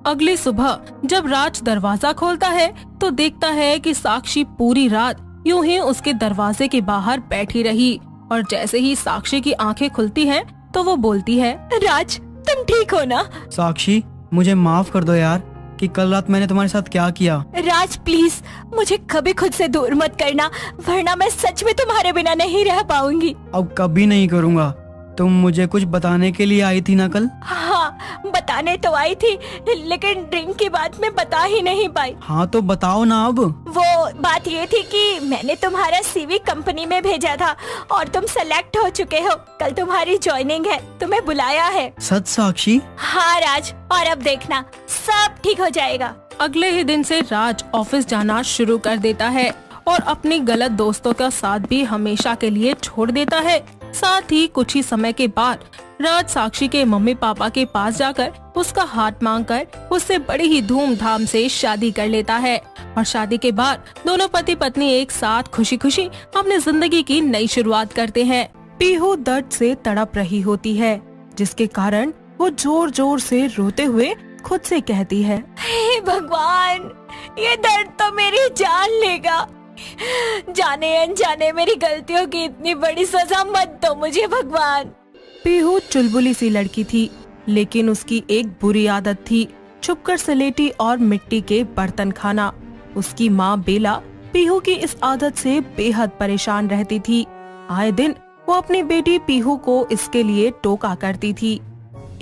अगली सुबह जब राज दरवाजा खोलता है तो देखता है कि साक्षी पूरी रात यूं ही उसके दरवाजे के बाहर बैठी रही और जैसे ही साक्षी की आंखें खुलती हैं तो वो बोलती है। राज, तुम ठीक हो ना? साक्षी, मुझे माफ कर दो यार कि कल रात मैंने तुम्हारे साथ क्या किया। राज प्लीज, मुझे कभी खुद से दूर मत करना, वरना मैं सच में तुम्हारे बिना नहीं रह पाऊंगी। अब कभी नहीं करूँगा। तुम मुझे कुछ बताने के लिए आई थी ना कल? हाँ, बताने तो आई थी लेकिन ड्रिंक की बात मैं बता ही नहीं पाई। हाँ तो बताओ ना अब। वो बात ये थी कि मैंने तुम्हारा सीवी कंपनी में भेजा था और तुम सेलेक्ट हो चुके हो। कल तुम्हारी ज्वाइनिंग है, तुम्हें बुलाया है। सच साक्षी? हाँ राज, और अब देखना सब ठीक हो जाएगा। अगले ही दिन से राज ऑफिस जाना शुरू कर देता है और अपने गलत दोस्तों का साथ भी हमेशा के लिए छोड़ देता है। साथ ही कुछ ही समय के बाद राज साक्षी के मम्मी पापा के पास जाकर उसका हाथ मांगकर उससे बड़ी ही धूमधाम से शादी कर लेता है और शादी के बाद दोनों पति पत्नी एक साथ खुशी खुशी अपनी जिंदगी की नई शुरुआत करते हैं। पीहू दर्द से तड़प रही होती है, जिसके कारण वो जोर जोर से रोते हुए खुद से कहती है, हे भगवान, ये दर्द तो मेरी जान लेगा। जाने अनजाने मेरी गलतियों की इतनी बड़ी सजा मत दो मुझे भगवान। पीहू चुलबुली सी लड़की थी, लेकिन उसकी एक बुरी आदत थी, छुपकर स्लेटी और मिट्टी के बर्तन खाना। उसकी माँ बेला पीहू की इस आदत से बेहद परेशान रहती थी। आए दिन वो अपनी बेटी पीहू को इसके लिए टोका करती थी।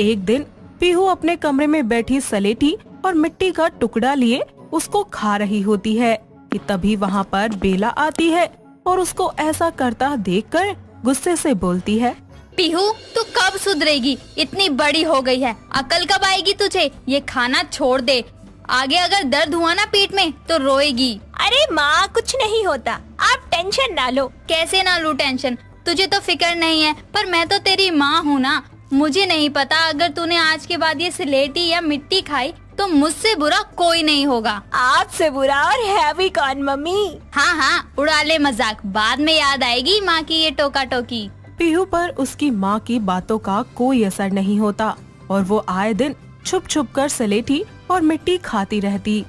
एक दिन पीहू अपने कमरे में बैठी स्लेटी और मिट्टी का टुकड़ा लिए उसको खा रही होती है कि तभी वहाँ पर बेला आती है और उसको ऐसा करता देखकर गुस्से से बोलती है, पीहू तू कब सुधरेगी? इतनी बड़ी हो गई है, अकल कब आएगी तुझे? ये खाना छोड़ दे, आगे अगर दर्द हुआ ना पीठ में तो रोएगी। अरे माँ, कुछ नहीं होता, आप टेंशन ना लो। कैसे ना लूं टेंशन? तुझे तो फिक्र नहीं है, पर मैं तो तेरी माँ हूँ ना। मुझे नहीं पता, अगर तूने आज के बाद ये स्लेटी या मिट्टी खाई तो मुझसे बुरा कोई नहीं होगा। आपसे बुरा और है भी कौन मम्मी? हाँ हाँ, उड़ा ले मजाक, बाद में याद आएगी माँ की ये टोका टोकी। पीहू पर उसकी माँ की बातों का कोई असर नहीं होता और वो आए दिन छुप छुप कर स्लेटी और मिट्टी खाती रहती।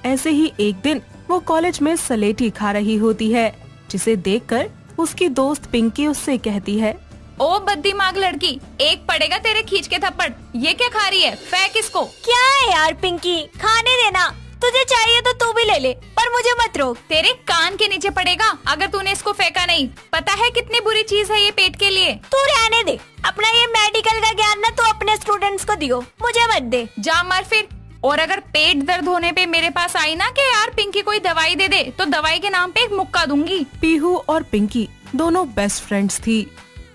ऐसे ही एक दिन वो कॉलेज में स्लेटी खा रही होती है, जिसे देखकर उसकी दोस्त पिंकी उससे कहती है, ओ बददिमाग लड़की, एक पड़ेगा तेरे खींच के थप्पड़। ये क्या खा रही है? फेंक इसको। क्या है यार पिंकी, खाने देना। तुझे चाहिए तो तू भी ले ले, पर मुझे मत रोक। तेरे कान के नीचे पड़ेगा अगर तूने इसको फेंका नहीं। पता है कितनी बुरी चीज है ये पेट के लिए। तू रहने दे, अपना ये मेडिकल का ज्ञान ना तू अपने स्टूडेंट्स को दियो, मुझे मत दे। जा मर फिर। और अगर पेट दर्द होने पे मेरे पास आई ना कि यार पिंकी कोई दवाई दे दे, तो दवाई के नाम पे एक मुक्का दूंगी। पीहू और पिंकी दोनों बेस्ट फ्रेंड्स थी।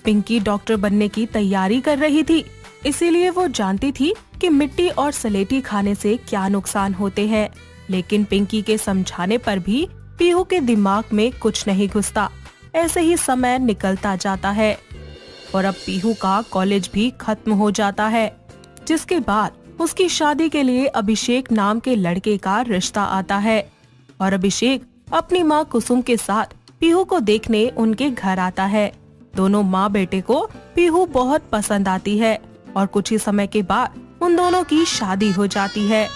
पिंकी डॉक्टर बनने की तैयारी कर रही थी, इसीलिए वो जानती थी कि मिट्टी और स्लेटी खाने से क्या नुकसान होते हैं, लेकिन पिंकी के समझाने पर भी पीहू के दिमाग में कुछ नहीं घुसता। ऐसे ही समय निकलता जाता है और अब पीहू का कॉलेज भी खत्म हो जाता है, जिसके बाद उसकी शादी के लिए अभिषेक नाम के लड़के का रिश्ता आता है और अभिषेक अपनी माँ कुसुम के साथ पीहू को देखने उनके घर आता है। दोनों माँ बेटे को पीहू बहुत पसंद आती है और कुछ ही समय के बाद उन दोनों की शादी हो जाती है।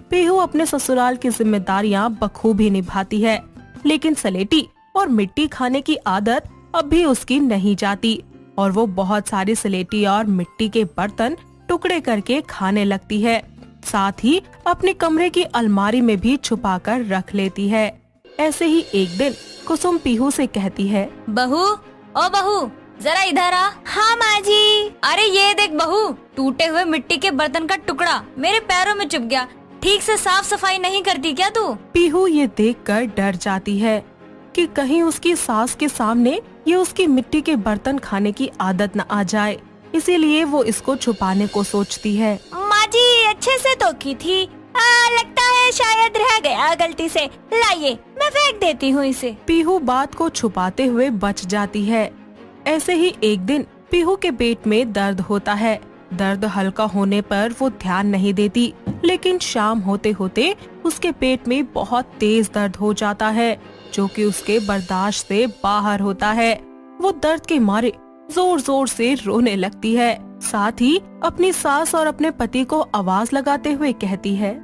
पीहू अपने ससुराल की जिम्मेदारियाँ बखूबी निभाती है, लेकिन स्लेटी और मिट्टी खाने की आदत अब भी उसकी नहीं जाती और वो बहुत सारी स्लेटी और मिट्टी के बर्तन टुकड़े करके खाने लगती है। साथ ही अपने कमरे की अलमारी में भी छुपा कर रख लेती है। ऐसे ही एक दिन कुसुम पीहू से कहती है, बहू, ओ बहू, जरा इधर आ। हाँ माँ जी। अरे ये देख बहू, टूटे हुए मिट्टी के बर्तन का टुकड़ा मेरे पैरों में चुभ गया। ठीक से साफ सफाई नहीं करती क्या तू? पीहू ये देखकर डर जाती है कि कहीं उसकी सास के सामने ये उसकी मिट्टी के बर्तन खाने की आदत न आ जाए, इसीलिए वो इसको छुपाने को सोचती है। माँ जी अच्छे से तो की थी, लगता है शायद रह गया गलती से। लाइए मैं फेंक देती हूँ इसे। पीहू बात को छुपाते हुए बच जाती है। ऐसे ही एक दिन पीहू के पेट में दर्द होता है। दर्द हल्का होने पर वो ध्यान नहीं देती, लेकिन शाम होते होते उसके पेट में बहुत तेज दर्द हो जाता है, जो कि उसके बर्दाश्त से बाहर होता है। वो दर्द के मारे जोर जोर से रोने लगती है, साथ ही अपनी सास और अपने पति को आवाज लगाते हुए कहती है,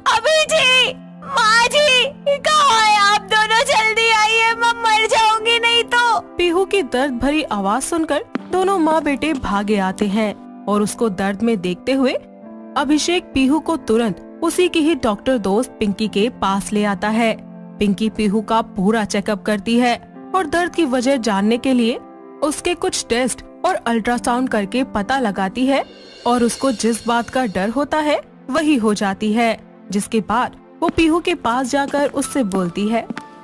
अभी जी, माँ जी, कहाँ है आप दोनों? जल्दी आइए, मैं मर जाऊंगी नहीं तो। पीहू की दर्द भरी आवाज सुनकर दोनों माँ बेटे भागे आते हैं और उसको दर्द में देखते हुए अभिषेक पीहू को तुरंत उसी की ही डॉक्टर दोस्त पिंकी के पास ले आता है। पिंकी पीहू का पूरा चेकअप करती है और दर्द की वजह जानने के लिए उसके कुछ टेस्ट और अल्ट्रासाउंड करके पता लगाती है और उसको जिस बात का डर होता है वही हो जाती है, जिसके बाद वो पीहू के पास जाकर उससे बोलती है,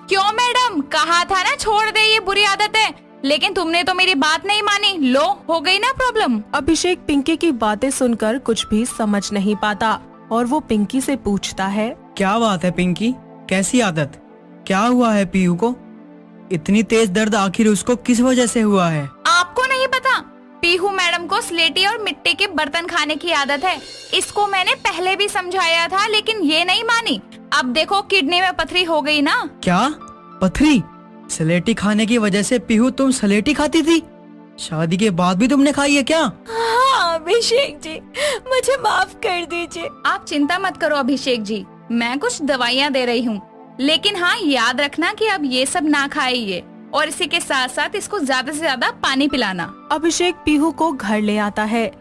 क्यों मैडम, कहा था ना छोड़ दे ये बुरी आदत है, लेकिन तुमने तो मेरी बात नहीं मानी। लो, हो गई ना प्रॉब्लम। अभिषेक पिंकी की बातें सुनकर कुछ भी समझ नहीं पाता और वो पिंकी से पूछता है, क्या बात है पिंकी, कैसी आदत, क्या हुआ है पीहू को? इतनी तेज दर्द आखिर उसको किस वजह से हुआ है? आपको नहीं पता? पीहू मैडम को स्लेटी और मिट्टी के बर्तन खाने की आदत है। इसको मैंने पहले भी समझाया था लेकिन ये नहीं मानी। अब देखो किडनी में पथरी हो गई ना। क्या पथरी? सलेटी खाने की वजह से पीहू तुम सलेटी खाती थी? शादी के बाद भी तुमने खाई है क्या? हाँ अभिषेक जी, मुझे माफ कर दीजिए। आप चिंता मत करो अभिषेक जी, मैं कुछ दवाइयाँ दे रही हूँ, लेकिन हाँ याद रखना कि अब ये सब ना खाइए और इसी के साथ साथ इसको ज्यादा से ज्यादा पानी पिलाना। अभिषेक पीहू को घर ले आता है,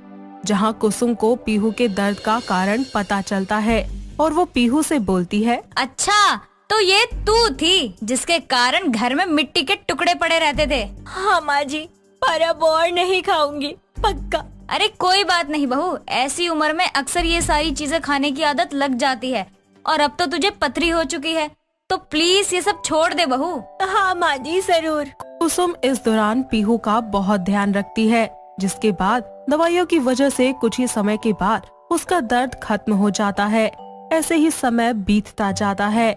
जहाँ कुसुम को पीहू के दर्द का कारण पता चलता है और वो पीहू से बोलती है, अच्छा तो ये तू थी जिसके कारण घर में मिट्टी के टुकड़े पड़े रहते थे। हाँ माँ जी, पर अब और नहीं खाऊंगी, पक्का। अरे कोई बात नहीं बहू, ऐसी उम्र में अक्सर ये सारी चीजें खाने की आदत लग जाती है और अब तो तुझे पथरी हो चुकी है, तो प्लीज ये सब छोड़ दे बहू। हाँ माँ जी जरूर। कुसुम इस दौरान पीहू का बहुत ध्यान रखती है, जिसके बाद दवाइयों की वजह से कुछ ही समय के बाद उसका दर्द खत्म हो जाता है। ऐसे ही समय बीतता जाता है।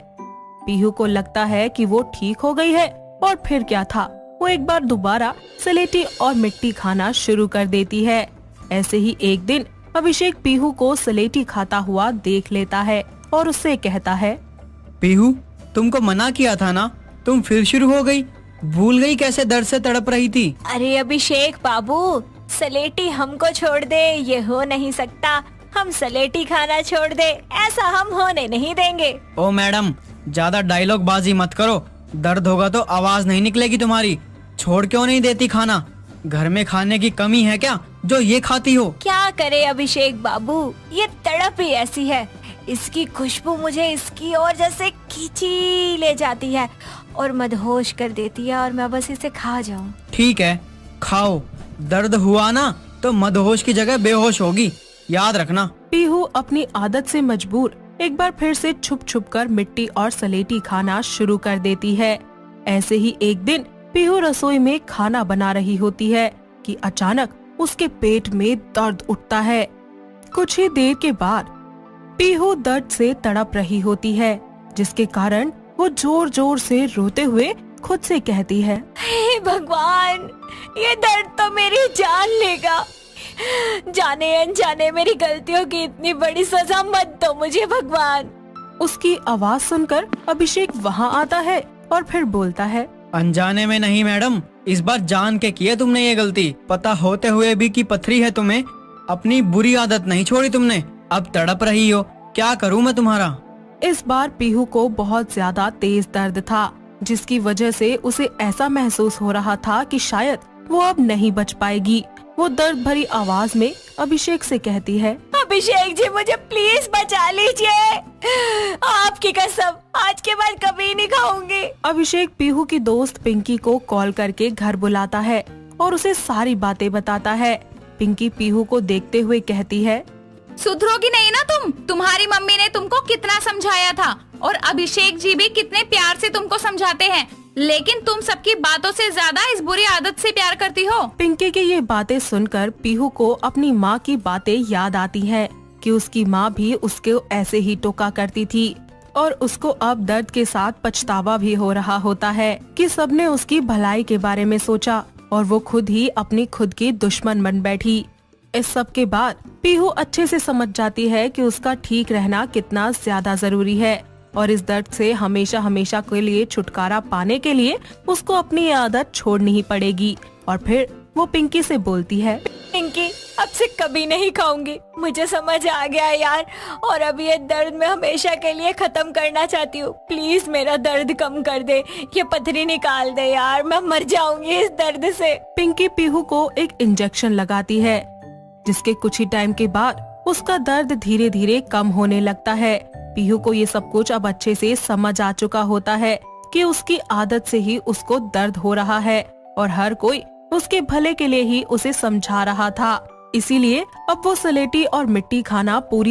पीहू को लगता है कि वो ठीक हो गई है और फिर क्या था, वो एक बार दोबारा सलेटी और मिट्टी खाना शुरू कर देती है। ऐसे ही एक दिन अभिषेक पीहू को सलेटी खाता हुआ देख लेता है और उससे कहता है, पीहू तुमको मना किया था ना, तुम फिर शुरू हो गई? भूल गई कैसे दर्द से तड़प रही थी? अरे अभिषेक बाबू, सलेटी हमको छोड़ दे, ये हो नहीं सकता। हम सलेटी खाना छोड़ दे, ऐसा हम होने नहीं देंगे। ओ मैडम, ज्यादा डायलॉग बाजी मत करो। दर्द होगा तो आवाज नहीं निकलेगी तुम्हारी। छोड़ क्यों नहीं देती खाना? घर में खाने की कमी है क्या जो ये खाती हो? क्या करे अभिषेक बाबू, ये तड़प ही ऐसी है। इसकी खुशबू मुझे इसकी ओर जैसे खींची ले जाती है और मदहोश कर देती है और मैं बस इसे खा जाऊं। ठीक है, खाओ। दर्द हुआ ना तो मदहोश की जगह बेहोश होगी, याद रखना। पीहू अपनी आदत से मजबूर एक बार फिर से छुप छुप कर मिट्टी और सलेटी खाना शुरू कर देती है। ऐसे ही एक दिन पीहू रसोई में खाना बना रही होती है कि अचानक उसके पेट में दर्द उठता है। कुछ ही देर के बाद पीहू दर्द से तड़प रही होती है, जिसके कारण वो जोर जोर से रोते हुए खुद से कहती है, हे भगवान, ये दर्द तो मेरी जान लेगा। जाने अनजाने मेरी गलतियों की इतनी बड़ी सजा मत दो मुझे भगवान। उसकी आवाज सुनकर अभिषेक वहाँ आता है और फिर बोलता है, अनजाने में नहीं मैडम, इस बार जान के किया तुमने ये गलती। पता होते हुए भी कि पथरी है तुम्हें, अपनी बुरी आदत नहीं छोड़ी तुमने। अब तड़प रही हो, क्या करूँ मैं तुम्हारा? इस बार पीहू को बहुत ज्यादा तेज दर्द था, जिसकी वजह से उसे ऐसा महसूस हो रहा था कि शायद वो अब नहीं बच पाएगी। वो दर्द भरी आवाज में अभिषेक से कहती है, अभिषेक जी मुझे प्लीज बचा लीजिए, आपकी कसम आज के बाद कभी नहीं खाऊंगी। अभिषेक पीहू की दोस्त पिंकी को कॉल करके घर बुलाता है और उसे सारी बातें बताता है। पिंकी पीहू को देखते हुए कहती है, सुधरोगी नहीं ना तुम? तुम्हारी मम्मी ने तुमको कितना समझाया था और अभिषेक जी भी कितने प्यार से तुमको समझाते हैं, लेकिन तुम सबकी बातों से ज्यादा इस बुरी आदत से प्यार करती हो। पिंकी की ये बातें सुनकर पीहू को अपनी माँ की बातें याद आती हैं कि उसकी माँ भी उसको ऐसे ही टोका करती थी और उसको अब दर्द के साथ पछतावा भी हो रहा होता है कि सबने उसकी भलाई के बारे में सोचा और वो खुद ही अपनी खुद की दुश्मन बन बैठी। इस सब के बाद पीहू अच्छे से समझ जाती है कि उसका ठीक रहना कितना ज्यादा जरूरी है और इस दर्द से हमेशा हमेशा के लिए छुटकारा पाने के लिए उसको अपनी आदत छोड़नी ही पड़ेगी। और फिर वो पिंकी से बोलती है, पिंकी अब से कभी नहीं खाऊंगी, मुझे समझ आ गया यार, और अब ये दर्द मैं हमेशा के लिए खत्म करना चाहती हूँ। प्लीज मेरा दर्द कम कर दे, ये पथरी निकाल दे यार, मैं मर जाऊंगी इस दर्द से। पिंकी पीहू को एक इंजेक्शन लगाती है, जिसके कुछ ही टाइम के बाद उसका दर्द धीरे धीरे कम होने लगता है। पीहू को ये सब कुछ अब अच्छे से समझ आ चुका होता है कि उसकी आदत से ही उसको दर्द हो रहा है और हर कोई उसके भले के लिए ही उसे समझा रहा था। इसीलिए अब वो सलेटी और मिट्टी खाना पूरी